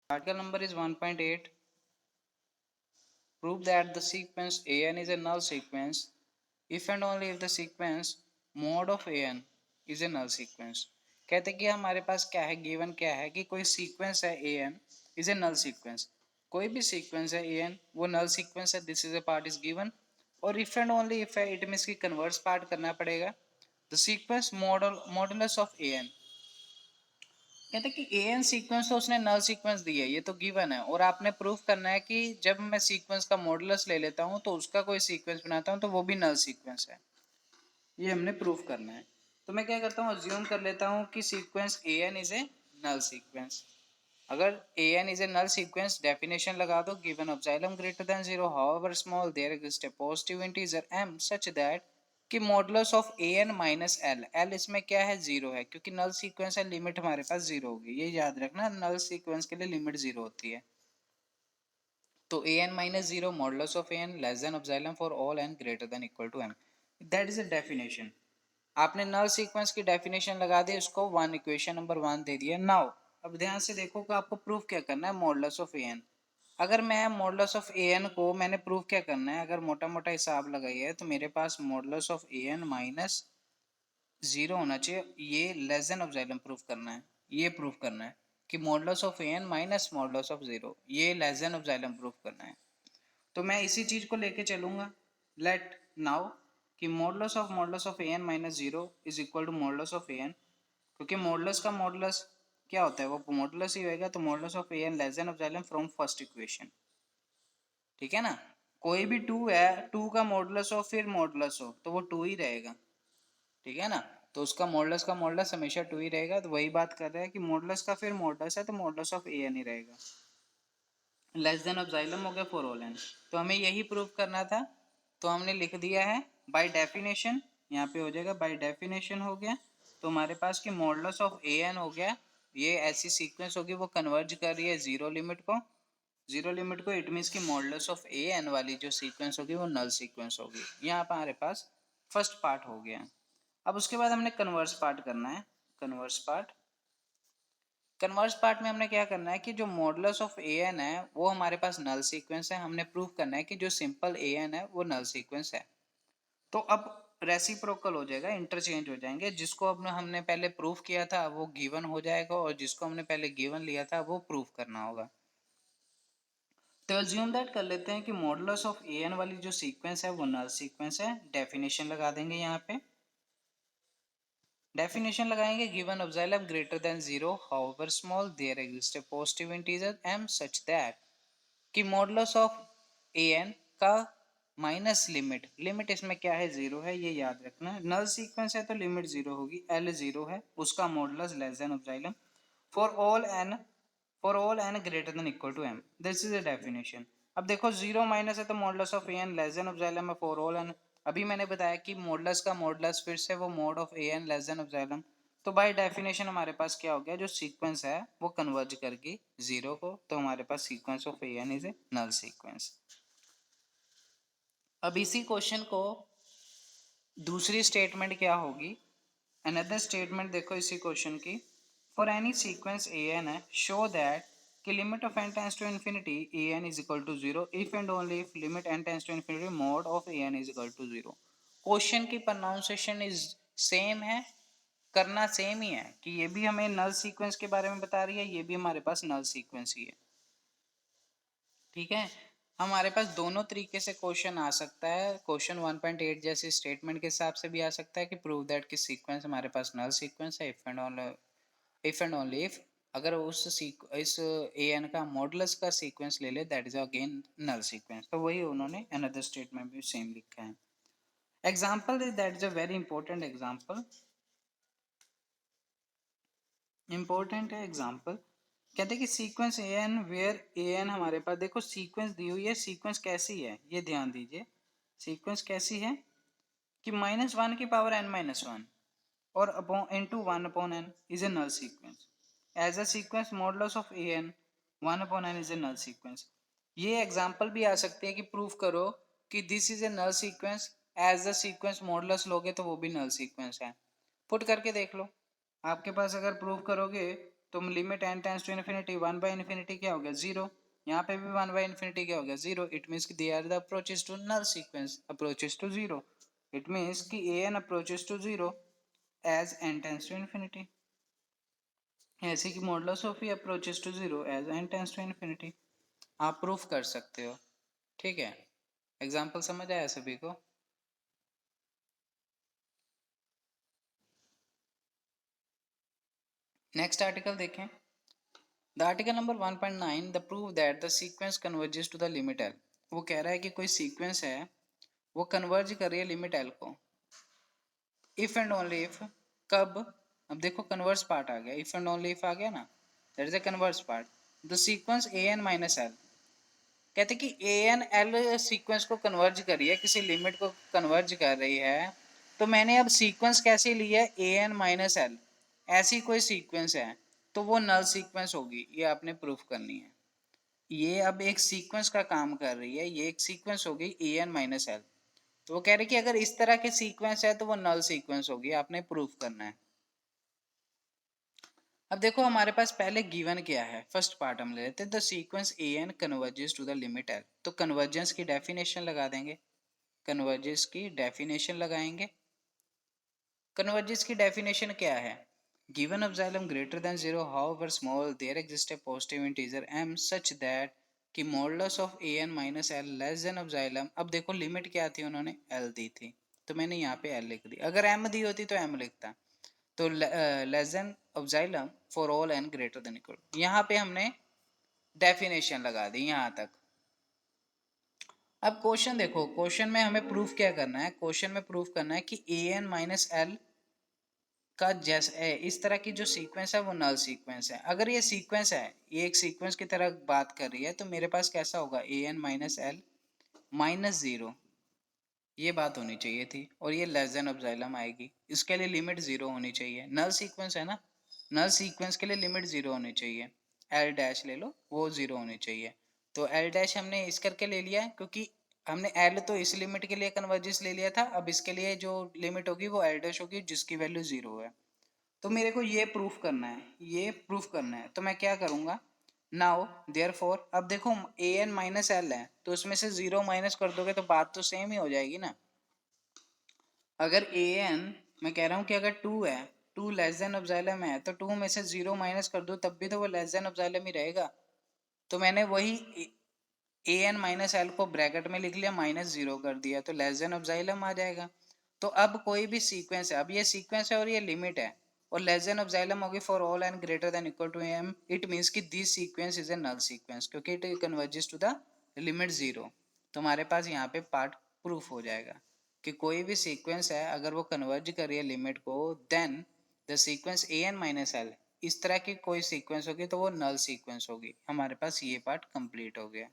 Article number is 1.8. Prove that the sequence an is a null sequence if and only if the sequence mod of an is a null sequence. कहते कि हमारे पास क्या है, given क्या है कि कोई सीक्वेंस है an is a null sequence. कोई भी सीक्वेंस है an वो null sequence है. This is a part is given. और if and only if है, it means कि converse part करना पड़ेगा. The sequence modulus of an, कहते कि ए एन सीक्वेंस तो उसने नल सीक्वेंस दी है, ये तो गिवन है. और आपने प्रूफ करना है कि जब मैं सीक्वेंस का मॉडुलस ले लेता हूं तो उसका कोई सीक्वेंस बनाता हूं तो वो भी नल सीक्वेंस है. ये हमने प्रूफ करना है. तो मैं क्या करता हूँ, अज्यूम कर लेता हूँ कि sequence A N is a null sequence. अगर A N is a null sequence, definition लगा दो, given of xylem greater than 0 however small there exist a positive integer m such that कि modulus of A N minus L, L इसमें क्या है, zero है, क्योंकि नल sequence है, limit हमारे पास जीरो होगी. ये याद रखना, नल सीक्वेंस के लिए लिमिट जीरो होती है. तो A N minus zero modulus of A N less than epsilon for all N greater than equal to M. That is a definition. आपने नल सीक्वेंस की डेफिनेशन लगा दी, उसको वन इक्वेशन नंबर वन दे दिया. नाउ अब ध्यान से देखो कि आपको प्रूफ क्या करना है, मॉडुलस ऑफ ए एन. अगर मैं मॉडुलस ऑफ ए एन को मैंने प्रूफ क्या करना है, अगर मोटा मोटा हिसाब लगाइए तो मेरे पास modulus of A N minus zero होना चाहिए. ये लेस देन एप्सिलॉन प्रूफ करना है. ये प्रूफ करना है कि modulus of A N minus modulus of zero, ये लेस देन एप्सिलॉन प्रूफ करना है. तो मैं इसी चीज को लेके चलूंगा. लेट नाउ कि modulus of A N minus zero is equal to modulus of A n, क्योंकि मॉडुलस का मॉडुलस क्या होता है, वो मॉडुलस ही होएगा. तो modulus of A N less than epsilon from first equation. ठीक है ना. कोई भी टू है, टू का मॉडुलस हो फिर मॉडुलस हो तो वो टू ही रहेगा. ठीक है ना. तो उसका मॉडुलस हमेशा टू ही रहेगा. तो वही बात कर रहा है कि मॉडुलस का फिर मॉडुलस है तो मॉडुलस ऑफ ए एन ही रहेगा. लेस देन एप्सिलॉन हो गया फॉर ऑल एन. तो हमें यही प्रूफ करना था, तो हमने लिख दिया है बाय डेफिनेशन. यहाँ पे हो जाएगा बाय डेफिनेशन हो गया. तो हमारे पास की मॉडुलस ऑफ ए एन हो गया. ये ऐसी सीक्वेंस होगी वो कन्वर्ज कर रही है जीरो लिमिट को. जीरो लिमिट को इट मीन्स की मॉडुलस ऑफ ए एन वाली जो सीक्वेंस होगी वो नल सीक्वेंस होगी. यहाँ पर हमारे पास फर्स्ट पार्ट हो गया. अब उसके बाद हमने कन्वर्स पार्ट करना है. कन्वर्स पार्ट में हमने क्या करना है कि जो मॉडुलस ऑफ ए एन है वो हमारे पास नल सीक्वेंस है. हमने प्रूफ करना है कि जो सिंपल ए एन है वो नल सीक्वेंस है. तो अब रेसिप्रोकल हो जाएगा, इंटरचेंज हो जाएंगे. जिसको अब हमने पहले प्रूफ किया था वो गिवन हो जाएगा, और जिसको हमने पहले गिवन लिया था वो प्रूफ करना होगा. तो अज्यूम दैट कर लेते हैं कि मॉडुलस ऑफ ए एन वाली जो सीक्वेंस है वो नल सीक्वेंस है. डेफिनेशन लगा देंगे यहाँ पे. डेफिनेशन लगाएंगे, given epsilon greater than zero however small there exist a positive integer m such that कि मॉडुलस ऑफ ए एन का माइनस लिमिट इसमें क्या है, जीरो है. ये याद रखना. नल सीक्वेंस है तो लिमिट जीरो होगी. एल जीरो है, उसका modulus less than epsilon for all N greater than equal to m. This is a definition. अब देखो जीरो माइनस है तो modulus of A N less than epsilon में फॉर ऑल एन. अभी मैंने बताया कि मॉडुलस का मॉडुलस फिर से वो mod of A N less than epsilon. तो बाय डेफिनेशन हमारे पास क्या हो गया, जो सीक्वेंस है वो कन्वर्ज करके जीरो को. तो हमारे पास sequence of A N is a null sequence. अब इसी क्वेश्चन को दूसरी स्टेटमेंट क्या होगी, अनदर स्टेटमेंट देखो इसी क्वेश्चन की. For any sequence A N है, शो दैट कि limit of n tends to infinity a N is equal to zero if and only if limit n tends to infinity mod of A N is equal to zero. Question की pronunciation is same है, करना same ही है कि ये भी हमें नल sequence के बारे में बता रही है, ये भी हमारे पास नल सीक्वेंस ही है. ठीक है. हमारे पास दोनों तरीके से क्वेश्चन आ सकता है. क्वेश्चन 1.8 जैसे स्टेटमेंट के हिसाब से भी आ सकता है कि प्रूव दैट कि सीक्वेंस हमारे पास नल सीक्वेंस है इफ एंड ओनली इफ अगर इस ए एन का मॉडुलस का सीक्वेंस ले ले that is again null sequence. तो वही उन्होंने अनदर स्टेटमेंट में सेम लिखा है. Example is that is a very important example. Important है एग्जाम्पल. कहते हैं कि sequence A n where a n हमारे पास देखो सीक्वेंस दी हुई है. सीक्वेंस कैसी है ये ध्यान दीजिए. सीक्वेंस कैसी है कि माइनस वन की पावर एन माइनस वन और upon into one upon n is a null sequence. As a sequence modulus of A n one upon n is a null sequence. ये एग्जाम्पल भी आ सकती है कि प्रूफ करो कि this is a null sequence. As the sequence modulus लोगे तो वो भी नल सीक्वेंस है. पुट करके देख लो. आपके पास अगर प्रूफ करोगे तो limit n tends to infinity 1 by infinity क्या हो गया 0, यहाँ पे भी 1 बाई इन्फिनिटी क्या हो गया 0. इट मीन्स कि they are the approaches to null sequence, approaches to 0. It means कि an approaches to 0 as n tends to infinity, ऐसे कि modulus of e approaches to 0 as n tends to infinity. आप प्रूफ कर सकते हो. ठीक है, एग्जाम्पल समझ आया सभी को. नेक्स्ट आर्टिकल देखें. The article number 1.9 the prove that the sequence converges to the limit l. वो कह रहा है कि कोई सीक्वेंस है वो कन्वर्ज कर रही है लिमिट एल को. इफ एंड ओनली इफ, कब, अब देखो कन्वर्स पार्ट आ गया, इफ एंड ओनली इफ आ गया ना, that is a converse part. The sequence A N minus l, कहते कि ए एन एल सीक्वेंस को कन्वर्ज करी है, किसी लिमिट को कन्वर्ज कर रही है. तो मैंने अब सीक्वेंस कैसे ली है, ए एन माइनस एल, ऐसी कोई सीक्वेंस है तो वो नल सीक्वेंस होगी. ये आपने प्रूफ करनी है. ये अब एक सीक्वेंस का काम कर रही है, ये एक सीक्वेंस होगी ए एन माइनस एल. तो वो कह रहे कि अगर इस तरह के सीक्वेंस है तो वो नल सीक्वेंस होगी, आपने प्रूफ करना है. अब देखो हमारे पास पहले गिवन क्या है, फर्स्ट पार्ट हम ले लेते हैं. The sequence A n converges to the limit l. तो कन्वर्जेंस की डेफिनेशन लगा देंगे, कन्वर्जेंस की डेफिनेशन लगाएंगे. कन्वर्जेंस की डेफिनेशन क्या है, given epsilon greater than 0 however small there exists a positive integer m such that कि modulus of A N minus l less than epsilon. अब देखो लिमिट क्या थी, उन्होंने एल दी थी तो मैंने यहाँ पे एल लिख दी. अगर एम दी होती तो एम लिखता. तो less than epsilon for all N greater than equal, यहाँ पे हमने डेफिनेशन लगा दी यहाँ तक. अब क्वेश्चन देखो, क्वेश्चन में हमें प्रूफ क्या करना है, क्वेश्चन में प्रूफ करना है कि ए एन माइनस एल का जैसे इस तरह की जो सीक्वेंस है वो नल सीक्वेंस है. अगर ये सीक्वेंस है, ये एक सीक्वेंस की तरह बात कर रही है, तो मेरे पास कैसा होगा A N minus L minus 0, ये बात होनी चाहिए थी. और ये लेस देन एप्सिलॉन आएगी, इसके लिए लिमिट 0 होनी चाहिए. नल सीक्वेंस है ना, नल सीक्वेंस के लिए लिमिट 0 होनी चाहिए. एल डैश ले लो, वो 0 होनी चाहिए. तो एल डैश हमने इस करके ले लिया है क्योंकि हमने एल तो इस लिमिट के लिए कन्वर्जेंस ले लिया था. अब इसके लिए जो लिमिट होगी वो एल डैश होगी जिसकी वैल्यू 0 है. तो मेरे को ये प्रूफ करना है, ये प्रूफ करना है. तो मैं क्या करूंगा, नाउ देयरफॉर, अब देखो ए एन माइनस एल है तो उसमें से 0 माइनस कर दोगे तो बात तो सेम ही हो जाएगी ना. अगर ए एन, मैं कह रहा हूँ कि अगर 2 है, 2 लेस देन एप्सिलॉन है, तो 2 में से 0 माइनस कर दो तब भी तो वो लेस देन एप्सिलॉन ही रहेगा. तो मैंने वही ए एन माइनस एल को ब्रैकेट में लिख लिया, माइनस 0 कर दिया, तो लेस देन एप्सिलॉन आ जाएगा. तो अब कोई भी सीक्वेंस है, अब ये सीक्वेंस है और ये लिमिट है, और लेस देन एप्सिलॉन होगी for all N greater than equal to M. It means कि this sequence is a null sequence क्योंकि it converges to the limit 0. तो हमारे पास यहाँ पे पार्ट प्रूफ हो जाएगा कि कोई भी सीक्वेंस है अगर वो कन्वर्ज कर रही है लिमिट को, then the sequence A N minus l, इस तरह की कोई सीक्वेंस होगी तो वो नल सीक्वेंस होगी. हमारे पास ये पार्ट कंप्लीट हो गया.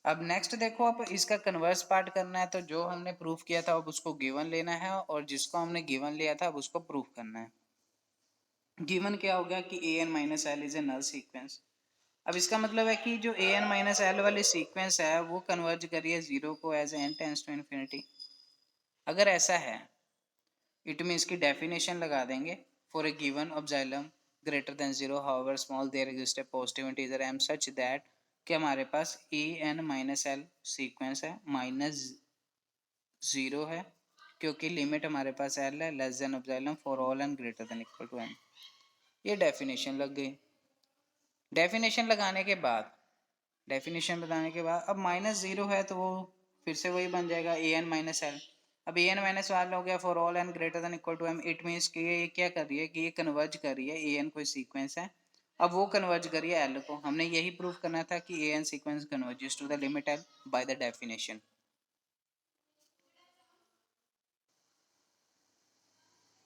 अब नेक्स्ट देखो, अब इसका कन्वर्स पार्ट करना है, तो जो हमने प्रूफ किया था अब उसको गिवन लेना है, और जिसको हमने गिवन लिया था अब उसको प्रूफ करना है. गिवन क्या हो गया कि A N minus L is a null sequence. अब इसका मतलब है कि जो ए एन माइनस एल वाली सीक्वेंस है वो कन्वर्ज करिए 0 को as N tends to infinity. अगर ऐसा है इट मीन्स की डेफिनेशन लगा देंगे, for a given epsilon greater than 0 however small there exist a positive integer M such that कि हमारे पास A N minus L sequence है, माइनस 0 है क्योंकि लिमिट हमारे पास एल है, less than epsilon for all N greater than equal to m. ये डेफिनेशन लग गई. डेफिनेशन लगाने के बाद, डेफिनेशन बताने के बाद अब माइनस 0 है तो वो फिर से वही बन जाएगा ए एन माइनस एल. अब ए एन माइनस वाल हो गया for all N greater than equal to M. It means कि ये क्या कर रही है कि ये कन्वर्ज कर रही है, ए एन कोई सीक्वेंस है, अब वो कन्वर्ज कर रही है एल को. हमने यही प्रूफ करना था कि ए N sequence converges to the limit L by the definition.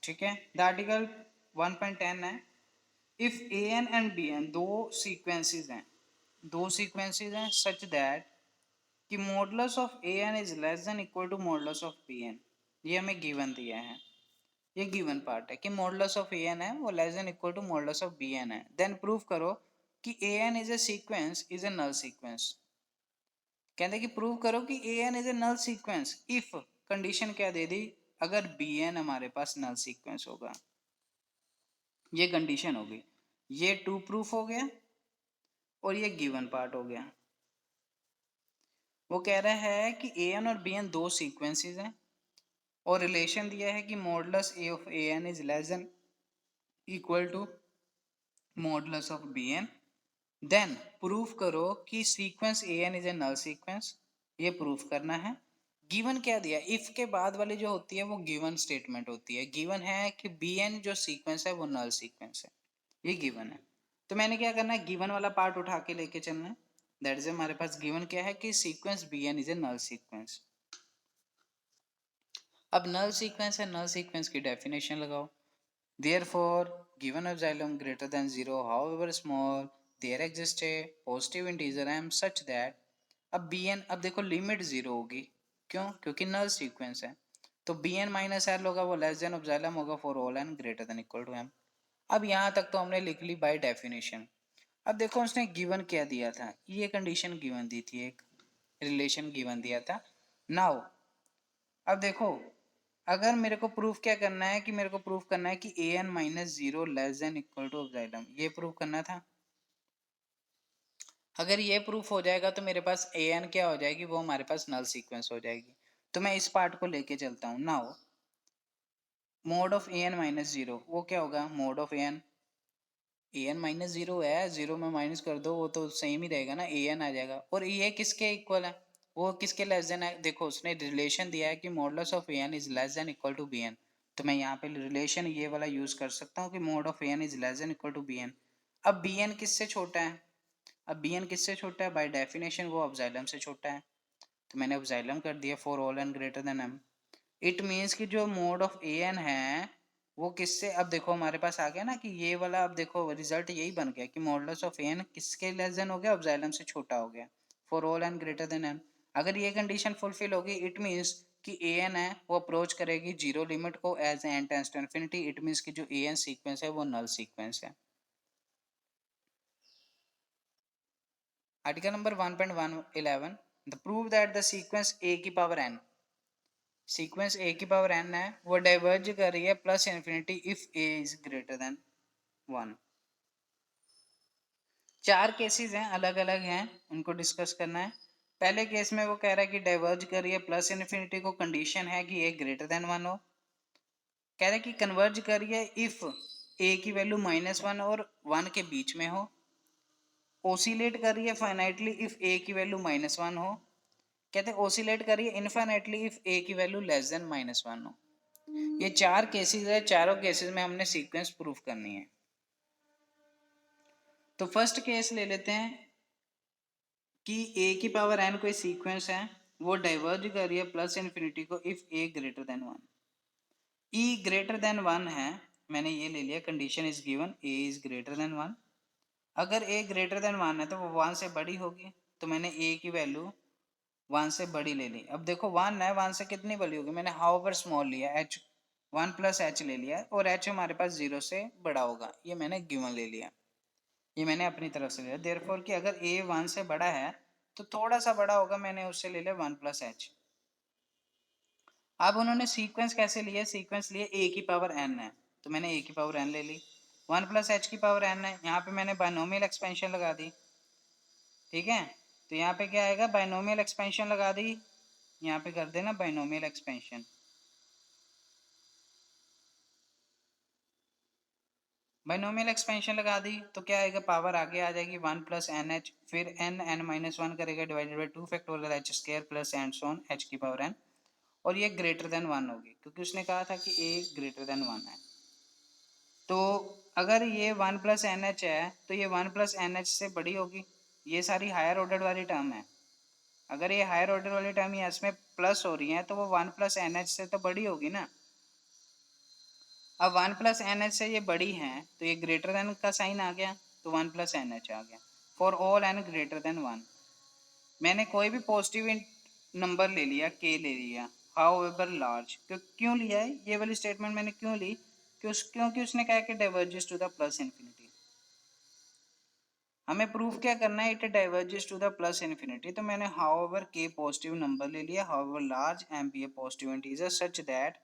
ठीक है, द आर्टिकल 1.10 है, if A N and B N दो सीक्वेंसेस हैं, दो सीक्वेंसेस हैं सच दैट कि modulus of A N is less than equal to modulus of B N. ये हमें गिवन दिया है, ये गिवन पार्ट है कि मॉडुलस ऑफ ए एन है वो less than equal to modulus of B N है. देन प्रूव करो कि A N is a sequence is a null sequence. कहते कि प्रूव करो कि A N is a null sequence if, condition क्या दे दी, अगर बी एन हमारे पास नल सीक्वेंस होगा, ये कंडीशन होगी. ये टू प्रूफ हो गया और ये गिवन पार्ट हो गया। वो कह रहा है कि ए एन और बी एन दो सीक्वेंसेस हैं और रिलेशन दिया है कि modulus a of A N is less than equal to modulus of B n. Then proof करो कि sequence A N is a null sequence, ये प्रूफ करना है। गिवन क्या दिया, इफ के बाद वाली जो होती है वो गिवन स्टेटमेंट होती है। गिवन है कि बी एन जो सीक्वेंस है वो नल सीक्वेंस है, ये गिवन है। तो मैंने क्या करना है, गिवन वाला पार्ट उठा के लेके चलना है। दैट इज हमारे पास गिवन क्या है कि sequence b n is a null sequence. अब नल सीक्वेंस है, नल सीक्वेंस की डेफिनेशन लगाओ। Therefore, given xylem greater than 0, however small, there exists a positive integer m such that अब bn, अब देखो लिमिट 0 होगी, क्यों? क्योंकि नल सीक्वेंस है। तो bn माइनस एल होगा वो लेस देन एप्सिलॉन होगा for all n greater than equal to m। अब यहाँ तक तो हमने लिख ली बाय डेफिनेशन। अब देखो उसने गिवन क्या दिया था, ये कंडीशन गिवन दी थी, एक रिलेशन गिवन दिया था। नाउ अब देखो, अगर मेरे को प्रूफ क्या करना है, कि मेरे को प्रूफ करना है कि A N minus zero less than equal to epsilon, ये प्रूफ करना था। अगर ये प्रूफ हो जाएगा तो मेरे पास ए एन क्या हो जाएगी, वो हमारे पास नल सीक्वेंस हो जाएगी। तो मैं इस पार्ट को लेके चलता हूँ। Now mod of A N minus zero, वो क्या होगा, mod of A N minus zero है, जीरो में माइनस कर दो वो तो सेम ही रहेगा ना, ए एन आ जाएगा। और ये किसके इक्वल है, वो किसके लेस देन है, देखो उसने रिलेशन दिया है कि modulus of A N is less than equal to b n. तो मैं यहाँ पे रिलेशन ये वाला यूज कर सकता हूँ कि mod of A N is less than equal to b n. अब बी एन किससे छोटा है, अब बी एन किससे छोटा है, बाय डेफिनेशन वो एप्सिलॉन से छोटा है। तो मैंने एप्सिलॉन कर दिया for all N greater than m. It means कि जो मोड ऑफ ए एन है वो किससे, अब देखो हमारे पास आ गया ना कि ये वाला, अब देखो रिजल्ट यही बन गया कि मॉडुलस ऑफ ए एन किसके लेस देन हो गया, एप्सिलॉन से छोटा हो गया for all N greater than N. अगर ये कंडीशन फुलफिल होगी इट मीन्स कि ए एन है वो अप्रोच करेगी जीरो लिमिट को as N tends to infinity. It means कि जो ए एन सीक्वेंस है वो नल सीक्वेंस है। Article number 1.111, the prove that the sequence A की पावर एन, सीक्वेंस ए की पावर एन है वो डाइवर्ज कर रही है plus infinity if A is greater than 1। चार केसेस हैं, अलग अलग हैं, उनको डिस्कस करना है। पहले केस में वो कह रहा है कि डाइवर्ज कर रही है प्लस इन्फिनिटी को, कंडीशन है कि ए ग्रेटर देन 1 हो। कह रहा है कि कन्वर्ज कर रही है इफ ए की वैल्यू -1 और 1 के बीच में हो। ओसिलेट कर रही है फाइनाइटली इफ ए की वैल्यू -1 हो। कहते हैं ओसिलेट कर रही है इनफाइनाइटली इफ ए की वैल्यू लेस देन -1 हो। ये चार केसेस है, चारों केसेस में हमने सीक्वेंस प्रूफ करनी है। तो फर्स्ट केस ले लेते हैं कि ए की पावर एन कोई सीक्वेंस है, वो डाइवर्ज कर रही है प्लस इन्फिनिटी को if A greater than 1। E greater than 1 है, मैंने ये ले लिया, condition is given A is greater than 1। अगर ए ग्रेटर देन 1 है तो वो 1 से बड़ी होगी, तो मैंने ए की वैल्यू 1 से बड़ी ले ली। अब देखो 1 है, 1 से कितनी बड़ी होगी, मैंने हाउ स्मॉल लिया, एच 1 प्लस एच ले लिया और एच हमारे पास 0 से बड़ा होगा, ये मैंने गिवन ले लिया, ये मैंने अपनी तरफ से लिया। देयरफॉर कि अगर ए 1 से बड़ा है तो थोड़ा सा बड़ा होगा, मैंने उससे ले लिया 1 प्लस एच। अब उन्होंने सीक्वेंस कैसे लिया, सीक्वेंस लिए ए की पावर एन है, तो मैंने ए की पावर एन ले ली, 1 प्लस एच की पावर एन है, यहाँ पे मैंने बाइनोमियल एक्सपेंशन लगा दी। ठीक है, तो यहाँ पे क्या आएगा, बाइनोमियल एक्सपेंशन लगा दी, यहाँ पे कर देना बाइनोमियल एक्सपेंशन। बाइनोमियल एक्सपेंशन लगा दी तो क्या आएगा, पावर आगे आ जाएगी 1 प्लस एन एच, फिर एन एन माइनस 1 करेगा divided by 2 factorial H square plus and so on H की पावर एन। और ये ग्रेटर देन 1 होगी क्योंकि उसने कहा था कि ए ग्रेटर देन 1 है। तो अगर ये 1 प्लस एन एच है तो ये 1 प्लस एन एच से बड़ी होगी, ये सारी हायर ऑर्डर वाली टर्म है। अगर ये हायर ऑर्डर वाली टर्म ये इसमें प्लस हो रही है तो वो 1 प्लस एन एच से तो बड़ी होगी ना। अब 1 प्लस एन एच से ये बड़ी हैं तो ये ग्रेटर देन का साइन आ गया, तो 1 प्लस एन एच आ गया for all N greater than 1। मैंने कोई भी पॉजिटिव नंबर ले लिया, के ले लिया, हाउ एवर लार्ज। क्यों लिया है ये वाली स्टेटमेंट मैंने क्यों ली, क्योंकि उसने कहा कि diverges to the plus infinity. हमें प्रूफ क्या करना है, it diverges to the plus infinity. तो मैंने however k positive number ले लिया, however large m be a positive integer such that.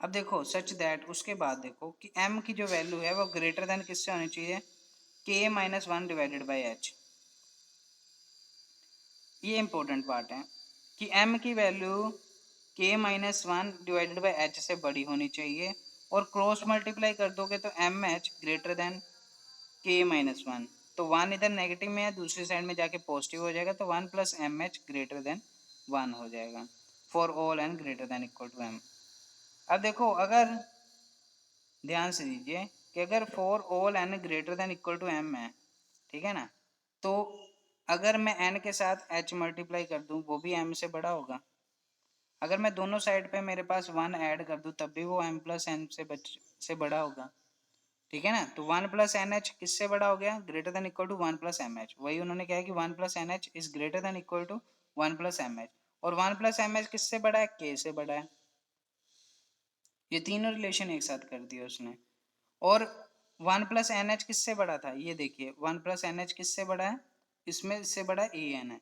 अब देखो सच दैट, उसके बाद देखो कि m की जो वैल्यू है वो ग्रेटर देन किससे होनी चाहिए, k minus one divided by H. ये इंपॉर्टेंट पार्ट है कि m की value k minus one divided by H से बड़ी होनी चाहिए, और क्रॉस मल्टीप्लाई कर दोगे तो m h greater than k minus one. तो वन इधर नेगेटिव में है, दूसरी साइड में जाके पॉजिटिव हो जाएगा, तो one plus m h greater than one हो जाएगा for all N greater than equal to m. अब देखो, अगर ध्यान से दीजिए कि अगर for all N greater than equal to m है, ठीक है ना, तो अगर मैं n के साथ h मल्टीप्लाई कर दूं वो भी m से बड़ा होगा। अगर मैं दोनों साइड पे मेरे पास वन ऐड कर दूं तब भी वो m प्लस एन से बड़ा होगा, ठीक है ना। तो वन प्लस एन एच किससे बड़ा हो गया, greater than equal to one plus m h. वही उन्होंने कहा कि one plus n h is greater than equal to one plus m h, और वन प्लस एम एच किससे बड़ा है, के से बड़ा है। ये तीनों रिलेशन एक साथ कर दिए उसने। और वन प्लस एन एच किससे बड़ा था, ये देखिए वन प्लस एन एच किससे बड़ा है, इसमें इससे बड़ा ए एन है।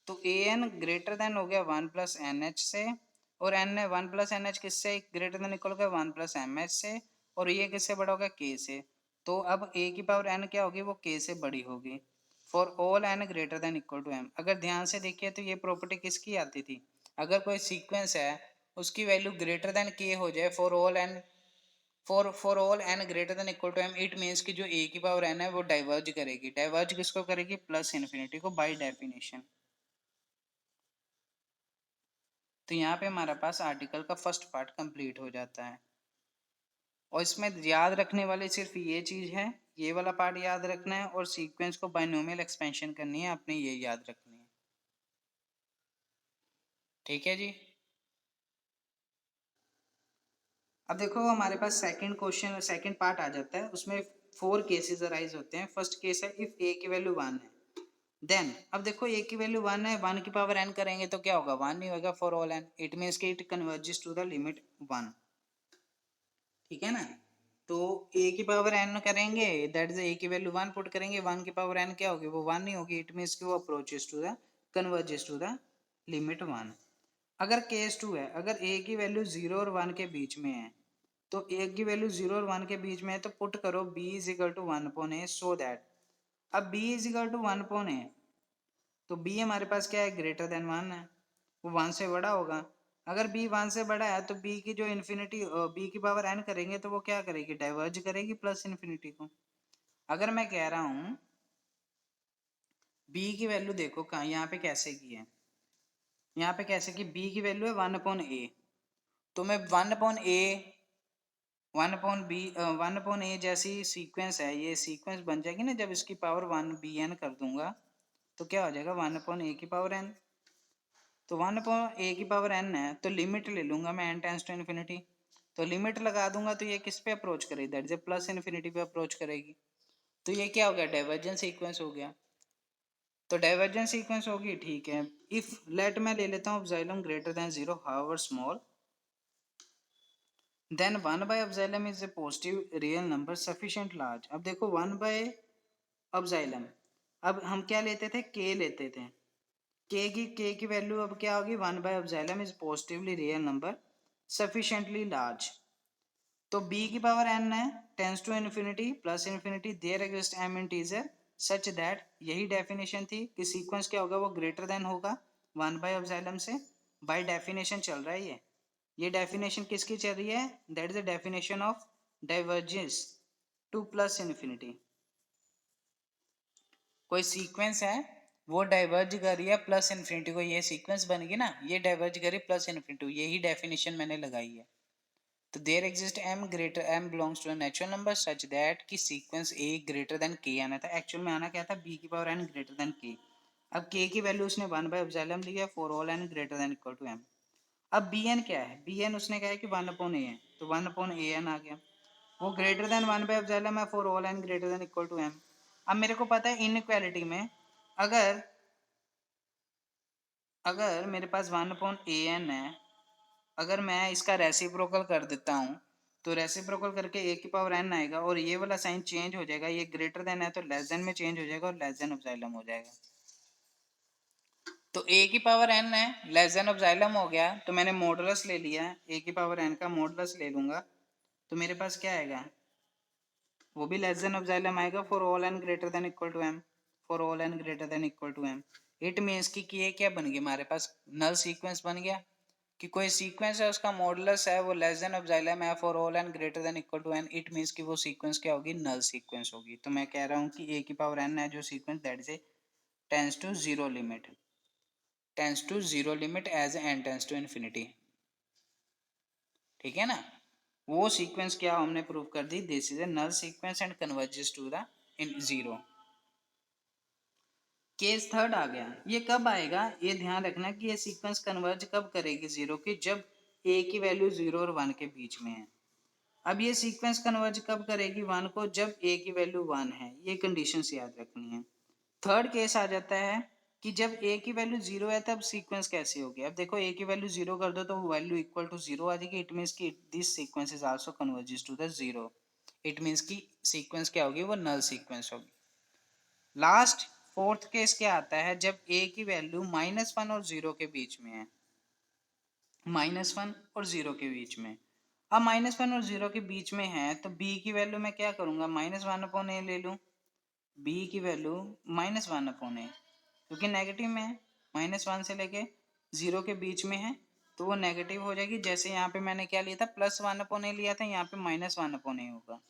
तो ए एन ग्रेटर देन हो गया वन प्लस एन एच से, और n one plus n h किससे ग्रेटर देन इक्वल हो गया, वन प्लस एम एच से, और ये किससे बड़ा होगा, के से। तो अब ए की पावर एन क्या होगी, वो के से बड़ी होगी for all N greater than equal to m. अगर ध्यान से देखिए तो ये प्रॉपर्टी किसकी आती थी, अगर कोई सीक्वेंस है उसकी वैल्यू ग्रेटर देन के हो जाए for all n, for all N greater than equal to M, it means कि जो ए की पावर एन है वो डाइवर्ज करेगी। डाइवर्ज किसको करेगी, प्लस इन्फिनिटी को, बाय डेफिनेशन। तो यहाँ पे हमारा पास आर्टिकल का फर्स्ट पार्ट कंप्लीट हो जाता है, और इसमें याद रखने वाली सिर्फ ये चीज़ है, ये वाला पार्ट याद रखना है, और सीक्वेंस को बाइनोमियल एक्सपेंशन करनी है, आपने ये याद रखनी है, ठीक है जी। अब देखो हमारे पास सेकंड क्वेश्चन, सेकंड पार्ट आ जाता है, उसमें फोर केसेस अराइज होते हैं। फर्स्ट केस है इफ ए की वैल्यू वन है, देन अब देखो ए की वैल्यू वन है, वन की पावर एन करेंगे तो क्या होगा, वन ही होगा for all N, it means कि it converges to the limit one, ठीक है ना। तो ए की पावर एन करेंगे, दैट इज ए की वैल्यू वन पुट करेंगे, वन की पावर एन क्या होगी, वो वन ही होगी, इट मीन्स कि वो approaches to the converges to the limit one. अगर केस टू है, अगर ए की वैल्यू जीरो और वन के बीच में है, तो ए की वैल्यू जीरो और वन के बीच में है, तो पुट करो B is equal to one upon A, so that, अब B is equal to one upon A, तो बी हमारे पास क्या है, ग्रेटर देन वन है, वो वन से बड़ा होगा। अगर बी वन से बड़ा है तो बी की जो इन्फिनिटी, बी की पावर एन करेंगे तो वो क्या करेगी, डाइवर्ज करेगी प्लस इन्फिनिटी को। अगर मैं कह रहा हूं बी की वैल्यू देखो कहाँ, यहाँ पे कैसे की है, यहाँ पे कैसे की, बी की वैल्यू है वन अपॉन ए, तो मैं one upon A, one upon B, one upon A जैसी सीक्वेंस है, ये सीक्वेंस बन जाएगी ना जब इसकी पावर वन बी एन कर दूंगा, तो क्या हो जाएगा, वन अपॉन ए की पावर एन। तो वन अपॉन ए की पावर एन है, तो लिमिट ले लूंगा मैं, एन टेंस टू इन्फिनिटी, तो लिमिट लगा दूंगा तो ये किस पे अप्रोच करेगी, दैट इज प्लस इन्फिनिटी पे अप्रोच करेगी। तो ये क्या हो गया, डाइवर्जेंस सीक्वेंस हो गया। तो डाइवर्जेंस सीक्वेंस होगी, ठीक है। इफ लेट मैं ले लेता हूँ epsilon greater than zero however small, then one by epsilon is a positive real number sufficient large. अब देखो वन बाय एप्सिलॉन, अब हम क्या लेते थे, के लेते थे, के की वैल्यू अब क्या होगी, one by epsilon is positively real number sufficiently large. तो b की पावर n है, tends to infinity plus infinity, there exist m integer such that, यही डेफिनेशन थी कि सीक्वेंस क्या होगा, वो ग्रेटर देन होगा वन बाय एप्सिलॉन से, बाय डेफिनेशन चल रहा है ये डेफिनेशन किसकी चल रही है, that is the definition of divergence to plus infinity. कोई सीक्वेंस है वो डाइवर्ज कर रही है प्लस इन्फिनिटी को, ये सीक्वेंस बन गई ना, ये डाइवर्ज करी प्लस इन्फिनिटी, यही डेफिनेशन मैंने लगाई है। तो there exist m greater, m belongs to a natural number such that कि sequence a greater than k आना था, एक्चुअल में आना क्या था, b की power n greater than k। अब k की वैल्यू उसने वन बाय एप्सिलॉन लिया for all n greater than equal to m। अब bn क्या है, bn उसने कहा है कि वन अपॉन a है, तो वन अपॉन a n आ गया, वो greater than one by epsilon है for all n greater than equal to m। अब मेरे को पता है इनइक्वालिटी में, अगर अगर मेरे पास वन अपॉन ए एन है, अगर मैं इसका रेसिप्रोकल कर देता हूँ तो रेसिप्रोकल करके ए की पावर एन आएगा, और ये वाला साइन चेंज हो जाएगा, ये ग्रेटर देन है तो लेस देन में चेंज हो जाएगा, और लेस देन एप्सिलॉन हो जाएगा। तो ए की पावर एन है, लेस देन एप्सिलॉन हो गया, तो मैंने मॉडुलस ले लिया, ए की पावर एन का मॉडुलस ले लूंगा, तो मेरे पास क्या आएगा, वो भी लेस देन ऑफ जाइलम आएगा for all N greater than equal to m, for all N greater than equal to M. It means कि ये क्या बन गया हमारे पास, नल सीक्वेंस बन गया कि कोई सीक्वेंस है उसका मॉडुलस है वो लेस देन ऑफ जाइलम है for all N greater than equal to n, it means कि वो सीक्वेंस क्या होगी, नल सीक्वेंस होगी। तो मैं कह रहा हूँ कि ए की पावर एन है जो sequence that is tends to zero limit, tends to zero limit as N tends to infinity. ठीक है ना, वो सीक्वेंस क्या हमने प्रूव कर दी, this is a null sequence and converges to the in zero. Case third आ गया, ये कब आएगा, ये ध्यान रखना कि ये सीक्वेंस कन्वर्ज कब करेगी जीरो की, जब ए की वैल्यू जीरो और वन के बीच में है। अब ये सीक्वेंस कन्वर्ज कब करेगी वन को, जब ए की वैल्यू वन है, ये कंडीशंस याद रखनी है। थर्ड केस आ जाता है कि जब ए की वैल्यू जीरो है तब सीक्वेंस कैसे होगी। अब देखो ए की वैल्यू जीरो कर दो तो वैल्यू इक्वल टू जीरो आ जाएगी, इट मीन्स कि this sequence is also converges to the zero, it means कि सीक्वेंस क्या होगी, वो नल सीक्वेंस होगी। लास्ट फोर्थ केस क्या आता है, जब ए की वैल्यू -1 और जीरो के बीच में है, -1 और जीरो के बीच में। अब -1 और जीरो के बीच में है तो बी की वैल्यू मैं क्या करूंगा, -1/a ले लूं, बी की वैल्यू -1/a, क्योंकि नेगेटिव में है, -1 से लेके जीरो के बीच में है तो वो नेगेटिव हो जाएगी। जैसे यहाँ पे मैंने क्या लिया था, +1/a लिया था, यहाँ पे -1/a होगा,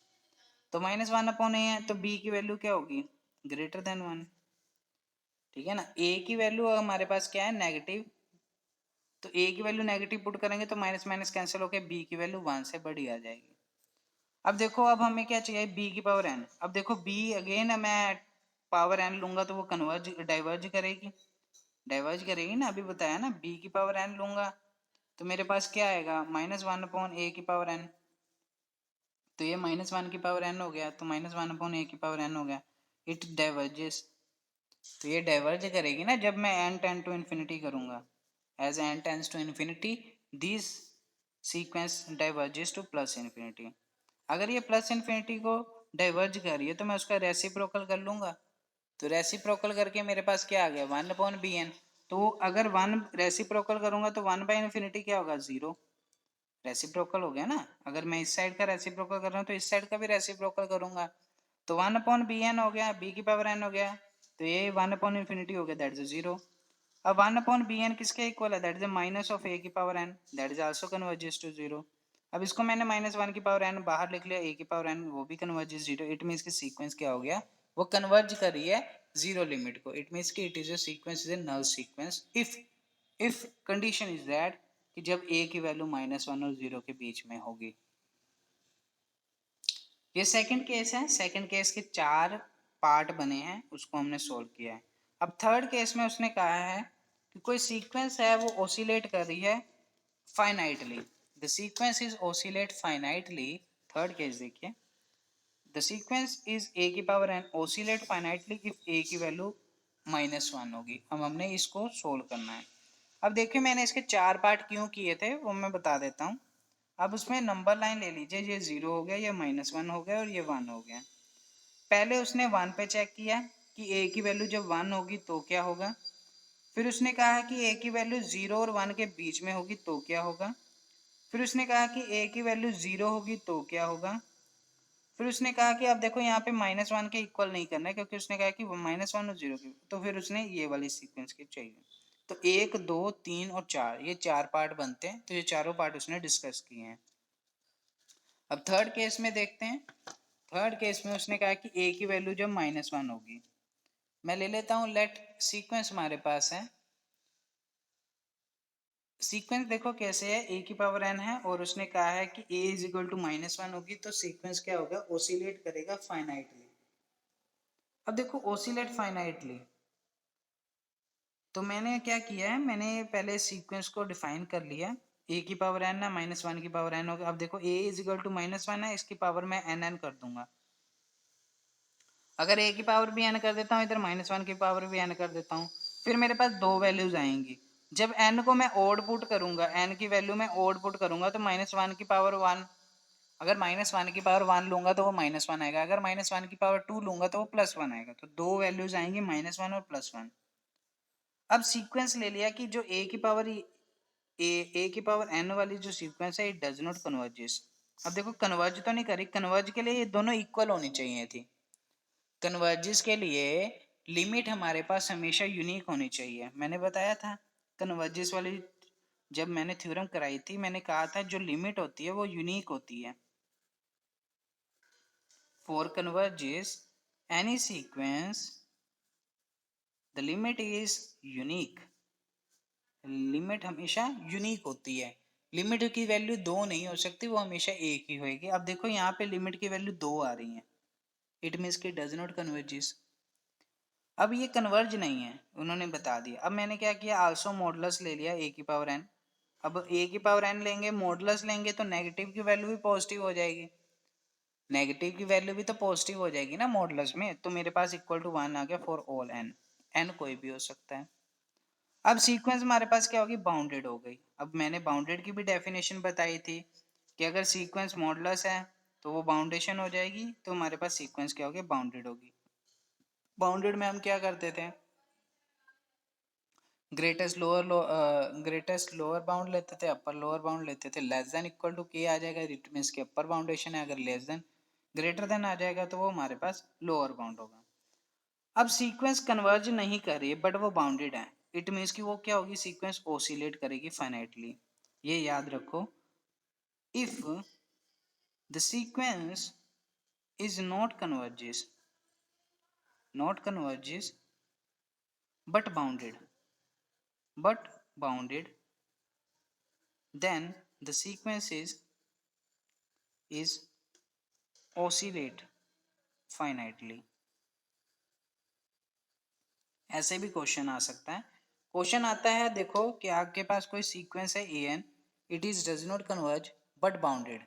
तो -1/a है तो बी की वैल्यू क्या होगी, ग्रेटर देन 1। ठीक है ना, ए की वैल्यू हमारे पास क्या है, नेगेटिव, तो ए की वैल्यू नेगेटिव पुट करेंगे तो माइनस माइनस कैंसिल होकर बी की वैल्यू 1 से बड़ी आ जाएगी। अब देखो, अब हमें क्या चाहिए, बी की पावर एन। अब देखो बी अगेन मैं पावर एन लूंगा तो वो कन्वर्ज डाइवर्ज करेगी, डाइवर्ज करेगी ना, अभी बताया ना, बी की पावर एन लूंगा तो मेरे पास क्या आएगा, -1/a की पावर एन, तो ये -1 की पावर एन हो गया, तो -1/a की पावर एन हो गया, इट डाइवर्जेस, तो ये डाइवर्ज करेगी ना जब मैं n टेंड टू इन्फिनिटी करूंगा, as n tends to infinity this sequence diverges to plus infinity. अगर ये प्लस इन्फिनिटी को डाइवर्ज कर रही है तो मैं उसका रेसिप्रोकल कर लूंगा, तो रेसिप्रोकल करके मेरे पास क्या आ गया, 1/bn। तो अगर वन रेसिप्रोकल करूंगा तो 1/इन्फिनिटी क्या होगा, जीरो, रेसिप्रोकल हो गया ना। अगर मैं इस साइड का रेसिप्रोकल कर रहा हूँ तो इस साइड का भी रेसिप्रोकल करूंगा, तो 1/bn हो गया, b की पावर n हो गया, तो ये 1/इन्फिनिटी हो गया, दैट इज जीरो। अब 1/bn किसके इक्वल है, that is minus of a की power n, that is also converges to zero. अब इसको मैंने -1 की पावर n बाहर लिख लिया, a की पावर n वो भी कन्वर्जेस जीरो, इट मीन्स कि सीक्वेंस क्या हो गया, वो कन्वर्ज कर रही है जीरो लिमिट को, इट मीन्स कि it is a sequence, is a null sequence if condition is that कि जब a की वैल्यू -1 और जीरो के बीच में होगी। ये सेकंड केस है, सेकंड केस के 4 पार्ट बने हैं, उसको हमने सोल्व किया है। अब थर्ड केस में उसने कहा है कि कोई सीक्वेंस है वो ओसिलेट कर रही है finitely, the sequence is oscillate finitely. Third case देखिए, द सीक्वेंस इज a की power n oscillate finitely if a की वैल्यू -1 होगी। अब हमने इसको सोल्व करना है। अब देखिए मैंने इसके 4 पार्ट क्यों किए थे वो मैं बता देता हूँ। अब उसमें नंबर लाइन ले लीजिए, ये 0 हो गया, ये -1 हो गया और ये 1 हो गया। पहले उसने 1 पे चेक किया कि a की वैल्यू जब 1 होगी तो क्या होगा, फिर उसने कहा कि a की वैल्यू 0 और 1 के बीच में होगी तो क्या होगा, फिर उसने कहा कि a की वैल्यू 0 होगी तो क्या होगा, फिर उसने कहा कि अब देखो यहाँ पे -1 के इक्वल नहीं करना है क्योंकि उसने कहा कि -1 और 0 की, तो फिर उसने ये वाली सीक्वेंस की चाहिए। तो 1 2 3 और 4 ये 4 पार्ट बनते हैं, तो ये चारों पार्ट उसने डिस्कस किए हैं। अब थर्ड केस में देखते हैं। थर्ड केस में उसने कहा कि a की वैल्यू जब -1 होगी, मैं ले लेता हूँ लेट सीक्वेंस हमारे पास है, सीक्वेंस देखो कैसे है, a की पावर n है और उसने कहा है कि a इज इक्वल टू -1 होगी, तो सीक्वेंस क्या होगा, ओसिलेट करेगा फाइनाइटली। अब देखो ओसिलेट फाइनाइटली, तो मैंने क्या किया है, मैंने पहले सीक्वेंस को डिफाइन कर लिया, a की पावर n है, -1 की पावर n होगा। अब देखो a इज इक्वल टू -1 है, इसकी पावर मैं n कर दूंगा। अगर a की पावर भी n कर देता हूँ, इधर -1 की पावर भी n कर देता हूँ, फिर मेरे पास दो वैल्यूज आएंगी। जब n को मैं ओड पुट करूंगा, n की वैल्यू में ओड पुट करूंगा तो -1 की पावर 1, अगर -1 की पावर 1 लूंगा तो वो -1 आएगा, अगर -1 की पावर 2 लूंगा तो वो +1 आएगा, तो दो वैल्यूज आएंगी -1 और +1। अब सीक्वेंस ले लिया कि जो a की पावर n वाली जो सीक्वेंस है, इट डज नॉट कन्वर्जेस, अब देखो कन्वर्ज तो नहीं करी, कन्वर्ज के लिए ये दोनों इक्वल होनी चाहिए थी। कन्वर्जेस के लिए लिमिट हमारे पास हमेशा यूनिक होनी चाहिए। मैंने बताया था कन्वर्जेस वाली, जब मैंने थ्योरम कराई थी मैंने कहा था जो लिमिट होती है वो यूनिक होती है। For converges any sequence the limit is unique. Limit हमेशा यूनिक होती है। लिमिट की वैल्यू दो नहीं हो सकती, वो हमेशा एक ही होगी। अब देखो यहाँ पे लिमिट की वैल्यू दो आ रही है, इट मीन्स की डज नॉट कन्वर्जेस। अब ये कन्वर्ज नहीं है, उन्होंने बता दिया। अब मैंने क्या किया, आल्सो मॉडुलस ले लिया ए की पावर एन। अब ए की पावर एन लेंगे, मॉडुलस लेंगे तो नेगेटिव की वैल्यू भी पॉजिटिव हो जाएगी, नेगेटिव की वैल्यू भी तो पॉजिटिव हो जाएगी ना मॉडुलस में। तो मेरे पास इक्वल टू 1 आ गया फॉर ऑल एन, एन कोई भी हो सकता है। अब सीक्वेंस हमारे पास क्या होगी, बाउंडेड हो गई। अब मैंने बाउंडेड की भी डेफिनेशन बताई थी कि अगर सीक्वेंस मॉडुलस है तो वो बाउंडेशन हो जाएगी, तो हमारे पास सीक्वेंस क्या होगी, बाउंडेड होगी। बाउंडेड में हम क्या करते थे, ग्रेटेस्ट लोअर बाउंड लेते थे, अपर लोअर बाउंड लेते थे। लेस देन इक्वल टू के आ जाएगा, इट मीन्स के अपर बाउंडेशन है। अगर लेस देन ग्रेटर देन आ जाएगा तो वो हमारे पास लोअर बाउंड होगा। अब सीक्वेंस कन्वर्ज नहीं कर रही है बट वो बाउंडेड है, इट मीन्स कि वो क्या होगी, सीक्वेंस ओसिलेट करेगी फाइनाइटली। ये याद रखो, if the sequence is not converges but bounded then the sequence is oscillate finitely। ऐसे भी क्वेश्चन आ सकता है। क्वेश्चन आता है, देखो कि आपके पास कोई सीक्वेंस है a n, it is does not converge but bounded,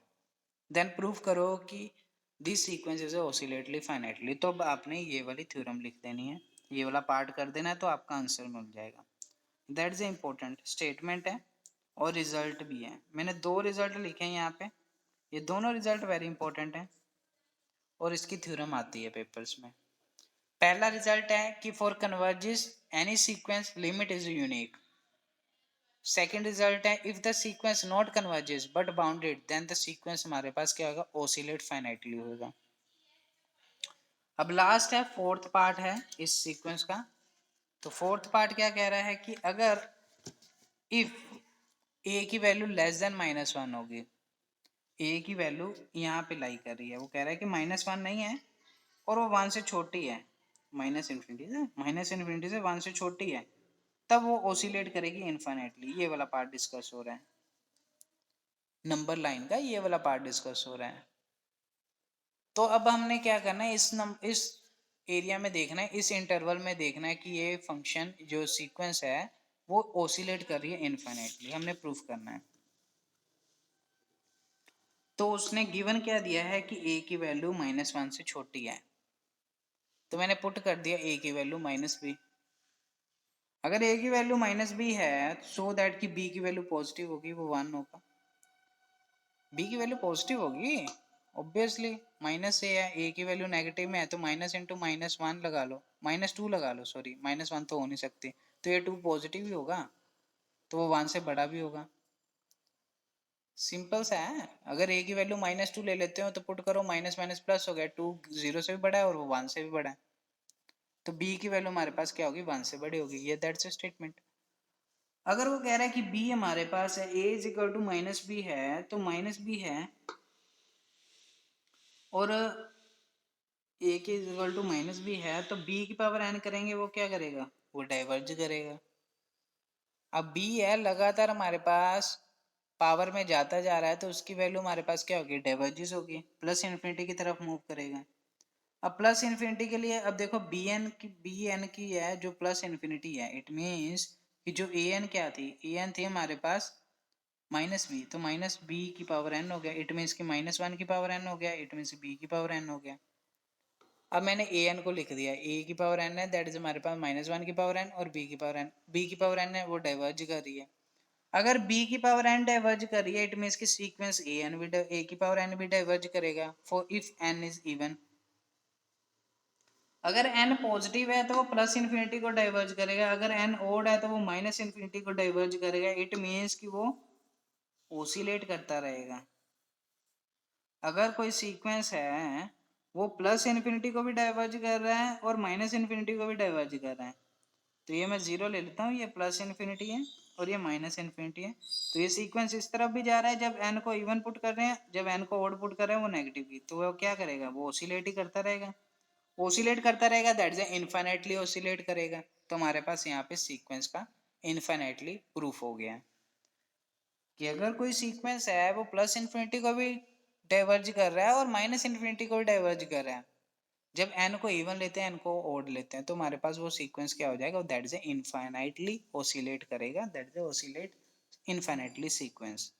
then prove करो कि this sequence is oscillately finitely. तो अब आपने ये वाली थ्योरम लिख देनी है, ये वाला पार्ट कर देना है, तो आपका आंसर मिल जाएगा। दैट इज इंपॉर्टेंट स्टेटमेंट है और रिजल्ट भी है। मैंने दो रिजल्ट लिखे हैं यहाँ पे, ये दोनों रिजल्ट वेरी इंपॉर्टेंट है और इसकी थ्योरम आती है पेपर्स में। पहला रिजल्ट है कि for converges any sequence limit is unique. Second result है if the sequence not converges but bounded then the sequence हमारे पास क्या होगा, ओसिलेट फाइनाइटली होगा। अब लास्ट है, फोर्थ पार्ट है इस सीक्वेंस का। तो फोर्थ पार्ट क्या कह रहा है कि अगर इफ ए की वैल्यू लेस देन -1 होगी, ए की वैल्यू यहाँ पे लाई कर रही है, वो कह रहा है कि -1 नहीं है और वो 1 से छोटी है, माइनस इन्फिनिटी से 1 से छोटी है, तब वो ओसिलेट करेगी इनफाइनाइटली। ये वाला पार्ट डिस्कस हो रहा है, नंबर लाइन का ये वाला पार्ट डिस्कस हो रहा है। तो अब हमने क्या करना है, इस एरिया में देखना है, इस इंटरवल में देखना है कि ये फंक्शन जो सीक्वेंस है वो ओसिलेट कर रही है इनफाइनाइटली, हमने प्रूफ करना है। तो उसने गिवन क्या दिया है कि ए की वैल्यू -1 से छोटी है, तो मैंने पुट कर दिया ए की वैल्यू -b। अगर ए की वैल्यू -b है सो दैट कि बी की वैल्यू पॉजिटिव होगी, वो 1 होगा। बी की वैल्यू पॉजिटिव होगी ऑब्वियसली, माइनस ए है, ए की वैल्यू नेगेटिव में है तो माइनस इंटू -1 लगा लो, -2 लगा लो, सॉरी -1 तो हो नहीं सकती, तो ये 2 पॉजिटिव ही होगा, तो वो 1 से बड़ा भी होगा। सिंपल सा है। अगर ए की वैल्यू -2 ले लेते हो तो पुट करो, माइनस माइनस प्लस हो गया, 2 0 से भी बड़ा है और वो 1 से भी बड़ा है, तो बी की वैल्यू हमारे पास क्या होगी, 1 से बड़ी होगी। ये दैट्स अ स्टेटमेंट। अगर वो कह रहा है कि बी हमारे पास है, ए इज इक्वल टू -b है, तो -b है और ए के इज इक्वल टू -b है, तो बी की पावर n करेंगे वो क्या करेगा, वो डाइवर्ज करेगा। अब बी है लगातार हमारे पास पावर में जाता जा रहा है, तो उसकी वैल्यू हमारे पास क्या होगी, डाइवर्जेस होगी, प्लस इन्फिनिटी की तरफ मूव करेगा। अब प्लस इन्फिनिटी के लिए अब देखो बी एन की है जो प्लस इन्फिनिटी है, इट मीन्स कि जो ए एन क्या थी, ए एन थी हमारे पास -b, तो -b की पावर n हो गया, इट मीन्स कि -1 की पावर n हो गया, इट मीन्स b की पावर n हो गया। अब मैंने ए एन को लिख दिया, ए की पावर n है, दैट इज हमारे पास -1 की पावर n और b की पावर n, b की पावर n है वो डाइवर्ज कर रही है। अगर b की पावर n डाइवर्ज कर रही है इट मीन्स कि सीक्वेंस ए की पावर n भी डाइवर्ज करेगा for if n is even. अगर n पॉजिटिव है तो वो प्लस इन्फिनिटी को डाइवर्ज करेगा, अगर n ओड है तो वो माइनस इन्फिनिटी को डाइवर्ज करेगा, इट मीन्स कि वो ओसिलेट करता रहेगा। अगर कोई सीक्वेंस है वो प्लस इन्फिनिटी को भी डाइवर्ज कर रहा है और माइनस इन्फिनिटी को भी डाइवर्ज कर रहा है, तो ये मैं जीरो ले लेता हूँ, ये प्लस इन्फिनिटी है और ये माइनस इन्फिनिटी है, तो ये सीक्वेंस इस तरफ भी जा रहा है। जब एन को इवन पुट कर रहे हैं, जब एन को ऑड पुट कर रहे हैं वो नेगेटिव की, तो वो क्या करेगा, वो ओसिलेट ही करता रहेगा, ओसिलेट करता रहेगा, दैट इज इनफाइनाइटली ओसिलेट करेगा। तो हमारे पास यहाँ पे सीक्वेंस का इनफाइनाइटली प्रूफ हो गया कि अगर कोई सीक्वेंस है वो प्लस इन्फिनिटी को भी डाइवर्ज कर रहा है और माइनस इन्फिनिटी को भी डाइवर्ज कर रहा है, जब एन को इवन लेते हैं एन को ओड लेते हैं, तो हमारे पास वो सीक्वेंस क्या हो जाएगा, दैट इज इनफाइनाइटली ओसिलेट करेगा, that is oscillate infinitely sequence.